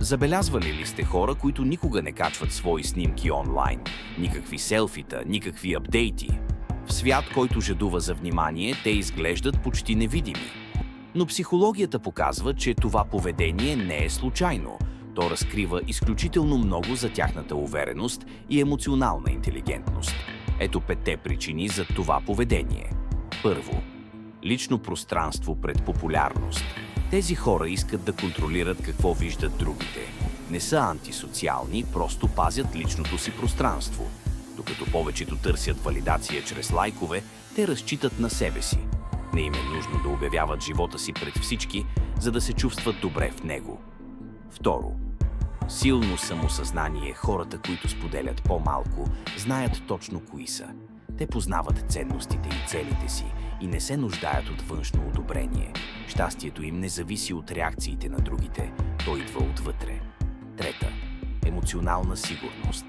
Забелязвали ли сте хора, които никога не качват свои снимки онлайн? Никакви селфита, никакви апдейти. В свят, който жадува за внимание, те изглеждат почти невидими. Но психологията показва, че това поведение не е случайно. То разкрива изключително много за тяхната увереност и емоционална интелигентност. Ето 5 причини за това поведение. Първо, лично пространство пред популярност. Тези хора искат да контролират какво виждат другите. Не са антисоциални, просто пазят личното си пространство. Докато повечето търсят валидация чрез лайкове, те разчитат на себе си. Не им е нужно да обявяват живота си пред всички, за да се чувстват добре в него. Второ, силно самосъзнание. Хората, които споделят по-малко, знаят точно кои са. Те познават ценностите и целите си и не се нуждаят от външно одобрение. Щастието им не зависи от реакциите на другите, то идва отвътре. Трета, емоционална сигурност.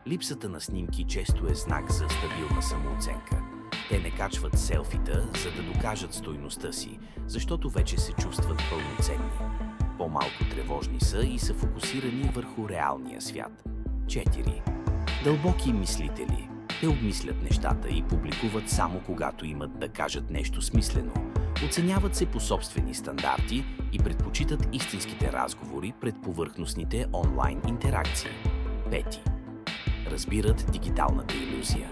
Липсата на снимки често е знак за стабилна самооценка. Те не качват селфита, за да докажат стойността си, защото вече се чувстват пълноценни. По-малко тревожни са и са фокусирани върху реалния свят. 4. Дълбоки мислители. Те обмислят нещата и публикуват само когато имат да кажат нещо смислено. Оценяват се по собствени стандарти и предпочитат истинските разговори пред повърхностните онлайн интеракции. 5. Разбират дигиталната илюзия.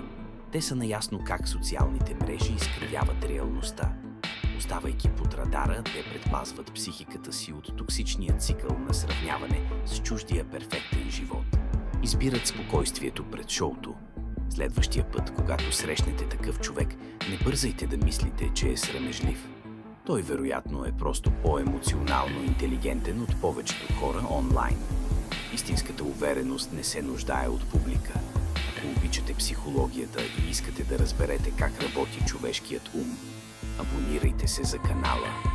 Те са наясно как социалните мрежи изкривяват реалността. Оставайки под радара, те предпазват психиката си от токсичния цикъл на сравняване с чуждия перфектен живот. Избират спокойствието пред шоуто. Следващия път, когато срещнете такъв човек, не бързайте да мислите, че е срамежлив. Той вероятно е просто по-емоционално интелигентен от повечето хора онлайн. Истинската увереност не се нуждае от публика. Ако обичате психологията и искате да разберете как работи човешкият ум, абонирайте се за канала.